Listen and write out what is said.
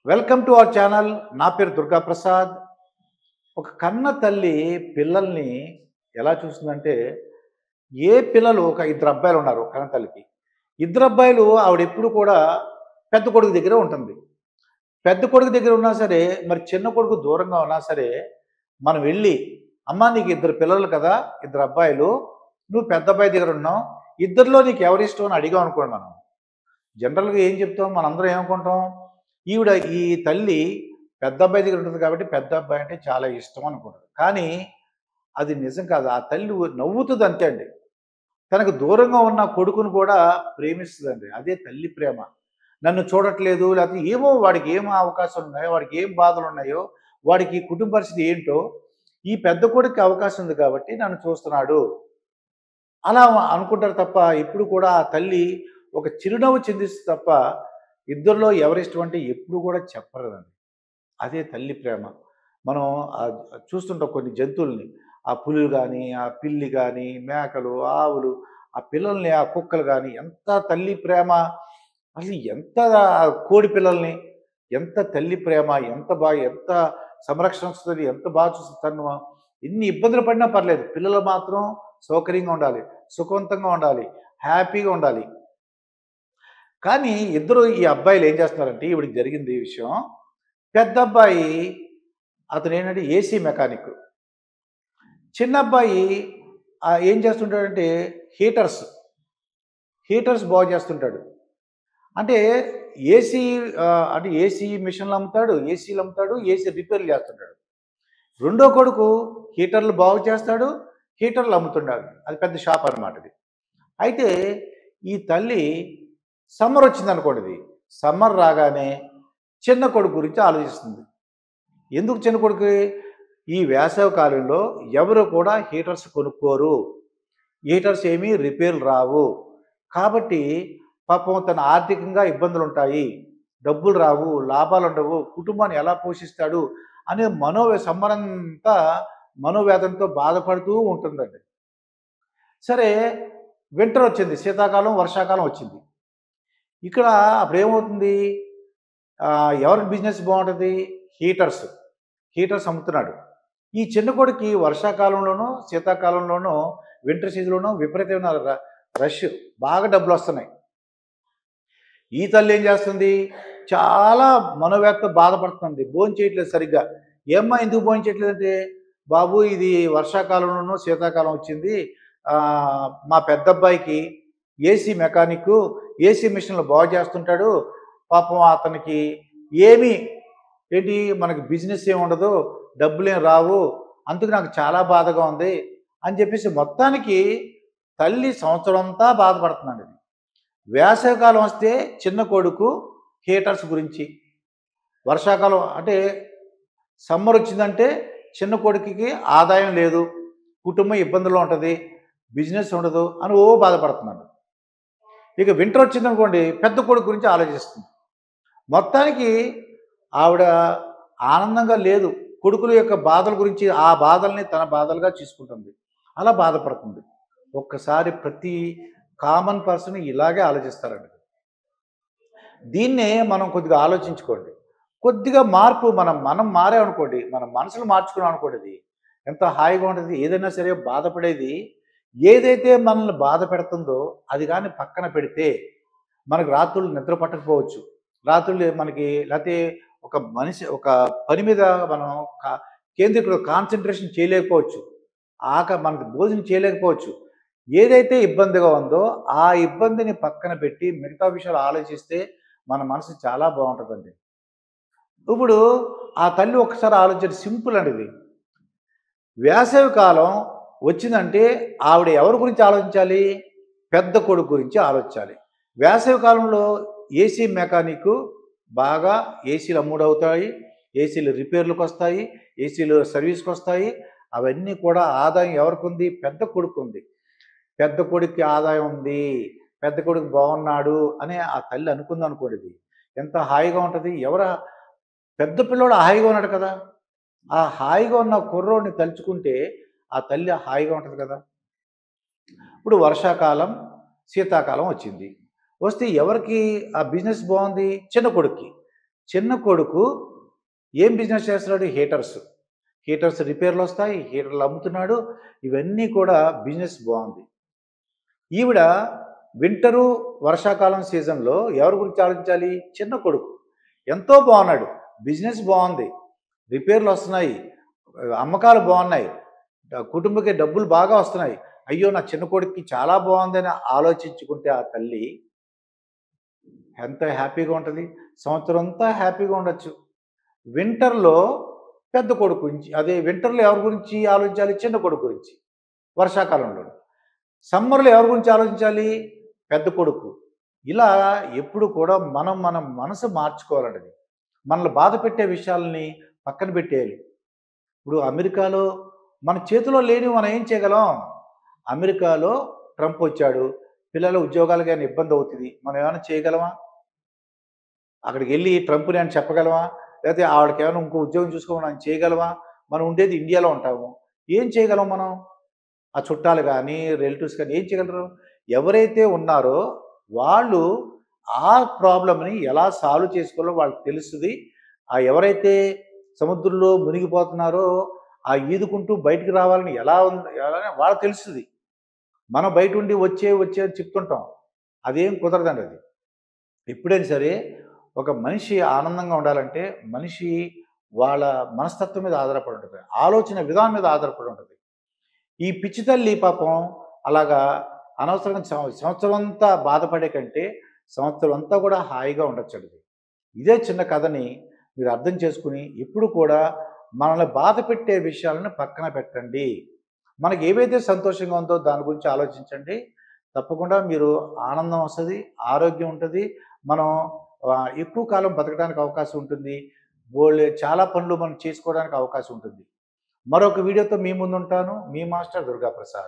Welcome to our channel. నా పేరు దుర్గా ప్రసాద్. ఒక కన్న తల్లి పిల్లల్ని ఎలా చూస్తుందంటే, ఏ పిల్లలు ఒక ఇద్దరు అబ్బాయిలు ఉన్నారు కన్న తల్లికి. ఇద్దరు అబ్బాయిలు ఆవిడెప్పుడు కూడా పెద్ద కొడుకు దగ్గరే ఉంటుంది. పెద్ద కొడుకు దగ్గర ఉన్నా సరే, మరి చిన్న కొడుకు దూరంగా ఉన్నా సరే, మనం వెళ్ళి, "అమ్మా నీకు ఇద్దరు పిల్లలు కదా! ఇద్దరు అబ్బాయిలు. నువ్వు పెద్ద అబ్బాయి దగ్గర ఉన్నావు. ఇద్దరిలో నీకు ఎవరిష్టం?" అని అడిగాం అనుకోండి మనం. జనరల్‌గా ఏం చెప్తాం? మనందరం ఏమనుకుంటాం? ఈవిడ ఈ తల్లి పెద్ద అబ్బాయి దగ్గర ఉంటుంది కాబట్టి పెద్ద అబ్బాయి అంటే చాలా ఇష్టం అనుకుంటారు. కానీ అది నిజం కాదు. ఆ తల్లి నవ్వుతది అంతే అండి. తనకు దూరంగా ఉన్న కొడుకును కూడా ప్రేమిస్తదండి. అదే తల్లి ప్రేమ. నన్ను చూడట్లేదు లేకపోతే ఏమో వాడికి ఏం అవకాశాలున్నాయో, వాడికి ఏం బాధలున్నాయో, వాడికి కుటుంబ పరిస్థితి ఏంటో, ఈ పెద్ద కొడుక్కి అవకాశం ఉంది కాబట్టి నన్ను చూస్తున్నాడు. అలా అనుకుంటారు తప్ప ఎప్పుడు కూడా ఆ తల్లి ఒక చిరునవ్వు చిందిస్తుంది తప్ప ఇద్దరిలో ఎవరిష్టం అంటే ఎప్పుడు కూడా చెప్పలేదండి. అదే తల్లి ప్రేమ. మనం చూస్తుంటాం కొన్ని జంతువుల్ని. ఆ పులులు గానీ, ఆ పిల్లి గానీ, మేకలు, ఆవులు, ఆ పిల్లల్ని, ఆ కుక్కలు గానీ ఎంత తల్లి ప్రేమ అసలు ఎంత కోడి పిల్లల్ని ఎంత తల్లి ప్రేమ ఎంత సంరక్షిస్తది, ఎంత బాగా చూస్తది తను. ఎన్ని ఇబ్బందులు పడినా పర్లేదు. పిల్లలు మాత్రం సౌకర్యంగా ఉండాలి. సుఖవంతంగా ఉండాలి. హ్యాపీగా ఉండాలి. కానీ ఇద్దరు ఈ అబ్బాయిలు ఏం చేస్తున్నారంటే ఈవిడకి జరిగింది ఈ విషయం. పెద్ద అబ్బాయి అతనేంటంటే ఏసీ మెకానిక్. చిన్న అబ్బాయి ఏం చేస్తుంటాడంటే హీటర్స్, హీటర్స్ బాగు చేస్తుంటాడు. అంటే ఏసీ అంటే ఏసీ మిషన్‌లు అమ్ముతాడు, ఏసీలు అమ్ముతాడు, ఏసీ రిపేర్‌లు చేస్తుంటాడు. రెండో కొడుకు హీటర్లు బాగు చేస్తాడు, హీటర్లు అమ్ముతున్నాడు. అది పెద్ద షాప్ అనమాట ఇది. అయితే ఈ తల్లి సమ్మర్ వచ్చిందనుకోండి ఇది. సమ్మర్ రాగానే చిన్న కొడుకు గురించి ఆలోచిస్తుంది. ఎందుకు చిన్న కొడుకు? ఈ వేసవి కాలంలో ఎవరు కూడా హీటర్స్ కొనుక్కోరు. హీటర్స్ ఏమీ రిపేర్లు రావు. కాబట్టి పాపం తను ఆర్థికంగా ఇబ్బందులుంటాయి. డబ్బులు రావు, లాభాలుండవు, కుటుంబాన్ని ఎలా పోషిస్తాడు అనే సమ్మరంతా మనోవేదనతో బాధపడుతూ ఉంటుందండి. సరే వింటర్ వచ్చింది. శీతాకాలం, వర్షాకాలం వచ్చింది. ఇక్కడ అప్పుడేమవుతుంది? ఎవరికి బిజినెస్ బావుంటది? హీటర్స్. హీటర్స్ అమ్ముతున్నాడు. ఈ చిన్న కొడుక్కి వర్షాకాలంలోనూ, శీతాకాలంలోనూ, వింటర్ సీజన్‌లోనూ విపరీతమైన రష్ బాగా డబ్బులొస్తున్నాయి. ఈ తల్లి ఏం చేస్తుంది? చాలా మనోవ్యథతో బాధపడుతుంది. భోంచేయట్లేదు సరిగ్గా. "ఏమ్మా ఎందుకు భోంచేయట్లేదంటే," "బాబు ఇది వర్షాకాలంలోనూ, శీతాకాలం వచ్చింది. మా పెద్దబ్బాయికి ఏసీ మెకానిక్కు, ఏసీ మిషన్‌లు బాగు చేస్తుంటాడు. పాపం అతనికి ఏమీ మనకి బిజినెస్ ఏమి ఉండదు. డబ్బులేం రావు. అందుకు నాకు చాలా బాధగా ఉంది" అని చెప్పేసి మొత్తానికి తల్లి సంవత్సరం అంతా బాధపడుతుందండి. వేసవికాలం వస్తే చిన్న కొడుకు హీటర్స్ గురించి, వర్షాకాలం అంటే సమ్మర్ వచ్చిందంటే చిన్న కొడుకుకి ఆదాయం లేదు, కుటుంబం ఇబ్బందుల్లో ఉంటది, బిజినెస్ ఉండదు అని బాధపడుతున్నాడు. ఇక వింటర్ వచ్చిందనుకోండి పెద్ద కొడుకు గురించి ఆలోచిస్తుంది. మొత్తానికి ఆవిడ ఆనందంగా లేదు. కొడుకుల యొక్క బాధల గురించి ఆ బాధల్ని తన బాధలుగా తీసుకుంటుంది. అలా బాధపడుతుంది. ఒక్కసారి ప్రతి కామన్ పర్సన్ ఇలాగే ఆలోచిస్తారండి. దీన్నే మనం కొద్దిగా ఆలోచించుకోండి. కొద్దిగా మార్పు మనం మారామనుకోండి, మన మనసులు మార్చుకున్నామనుకోండి ఇది ఎంత హాయిగా ఉంటది. ఏదైనా సరే బాధపడేది ఏదైతే మనల్ని బాధ పెడుతుందో అది గాని పక్కన పెడితే మనకు రాత్రుళ్ళు నిద్ర పట్టకపోవచ్చు. రాత్రుళ్ళు మనకి లేతే ఒక మనిషి ఒక పని మీద మనం కా కాన్సంట్రేషన్ చేయలేకపోవచ్చు. మనకి భోజనం చేయలేకపోవచ్చు. ఏదైతే ఇబ్బందిగా ఉందో ఆ ఇబ్బందిని పక్కన పెట్టి మిగతా విషయాలు ఆలోచిస్తే మన మనసు చాలా బావుంటదండి. ఇప్పుడు ఆ తల్లి ఒక్కసారి ఆలోచించండి, సింపుల్ అండి ఇది. వేసవి కాలం వచ్చిందంటే ఆవిడ ఎవరి గురించి ఆలోచించాలి? పెద్ద కొడుకు గురించి ఆలోచించాలి. వేసవి కాలంలో ఏసీ మెకానిక్ బాగా ఏసీలు అమ్ముడవుతాయి. ఏసీలు రిపేర్‌లకొస్తాయి. ఏసీలు సర్వీస్‌కొస్తాయి. అవన్నీ కూడా ఆదాయం ఎవరికుంది? పెద్ద కొడుకుంది. పెద్ద కొడుక్కి ఆదాయం ఉంది. పెద్ద కొడుకు బాగున్నాడు అని ఆ తల్లి అనుకుందనుకోండి ఇది. ఎంత హాయిగా ఉంటది. పెద్ద పిల్లోడు హాయిగా ఉన్నాడు కదా! ఆ హాయిగా ఉన్న కుర్రోడిని తలుచుకుంటే ఆ తల్లి హాయిగా ఉంటది కదా! ఇప్పుడు వర్షాకాలం, శీతాకాలం వచ్చింది. వస్తే ఎవరికి ఆ బిజినెస్ బావుంది? చిన్న కొడుక్కి. చిన్న కొడుకు ఏం బిజినెస్ చేస్తున్నాడు? హీటర్స్. హీటర్స్ రిపేర్లు వస్తాయి, హీటర్లు అమ్ముతున్నాడు. ఇవన్నీ కూడా బిజినెస్ బాగుంది. ఈవిడ వింటరు, వర్షాకాలం సీజన్‌లో ఎవరి గురించి ఆలోచించాలి? చిన్న కొడుకు. ఎంతో బాగున్నాడు. బిజినెస్ బాగుంది. రిపేర్లు వస్తున్నాయి. అమ్మకాలు బాగున్నాయి. కుటుంబకి డబ్బులు బాగా వస్తున్నాయి. అయ్యో! నా చిన్న కొడుక్కి చాలా బాగుందని ఆలోచించుకుంటే ఆ తల్లి ఎంత హ్యాపీగా ఉంటది. సంవత్సరం అంతా హ్యాపీగా ఉండొచ్చు. వింటర్‌లో పెద్ద కొడుకు గురించి, అదే వింటర్‌లో ఎవరి గురించి ఆలోచించాలి? చిన్న కొడుకు గురించి. వర్షాకాలంలో. సమ్మర్‌లో ఎవరి గురించి ఆలోచించాలి? పెద్ద కొడుకు. ఇలా ఎప్పుడు కూడా మన మనసు మార్చుకోవాలండి. మనల్ని బాధ పెట్టే విషయాలని పక్కన పెట్టేయాలి. ఇప్పుడు అమెరికాలో మన చేతిలో లేనివి మనం ఏం చేయగలం? అమెరికాలో ట్రంప్ వచ్చాడు. పిల్లల ఉద్యోగాలు గాని ఇబ్బంది అవుతది. మనం ఏమైనా చేయగలమా? అక్కడికెళ్ళి ట్రంప్‌ని అని చెప్పగలమా? లేకపోతే ఆవిడకేమైనా ఇంకో ఉద్యోగం చూసుకోమని చేయగలమా? మనం ఉండేది ఇండియాలో ఉంటాము. ఏం చేయగలం మనం? ఆ చుట్టాలు గానీ, రిలేటివ్స్ గానీ ఏం చేయగలరు? ఎవరైతే ఉన్నారో వాళ్ళు ఆ ప్రాబ్లమ్‌ని ఎలా సాల్వ్ చేసుకోవాలో వాళ్ళకి తెలుస్తది. ఎవరైతే సముద్రంలో మునిగిపోతున్నారో ఆ ఈదుకుంటూ బయటికి రావాలని ఎలా వాళ్ళకి తెలుస్తది. మనం బయటుండి వచ్చే అని చెప్తుంటాం. అదేం కుదరదండి అది. ఎప్పుడైనా సరే ఒక మనిషి ఆనందంగా ఉండాలంటే మనిషి వాళ్ళ మనస్తత్వం మీద ఆధారపడి ఉంటది. ఆలోచన విధానం మీద ఆధారపడి ఉంటది. ఈ పిచ్చి తల్లి పాపం అలాగా అనవసరంగా సంవత్సరం అంతా బాధపడే కంటే సంవత్సరం అంతా కూడా హాయిగా ఉండొచ్చండి. ఇదే చిన్న కథని మీరు అర్థం చేసుకొని ఎప్పుడు కూడా మనల్ని బాధ పెట్టే విషయాలను పక్కన పెట్టండి. మనకి ఏవైతే సంతోషంగా ఉందో దాని గురించి ఆలోచించండి. తప్పకుండా మీరు ఆనందం వస్తది, ఆరోగ్యం ఉంటది. మనం ఎక్కువ కాలం బతకడానికి అవకాశం ఉంటుంది. చాలా పనులు మనం చేసుకోవడానికి అవకాశం ఉంటుంది. మరొక వీడియోతో మీ ముందుంటాను. మీ మాస్టర్ దుర్గాప్రసాద్.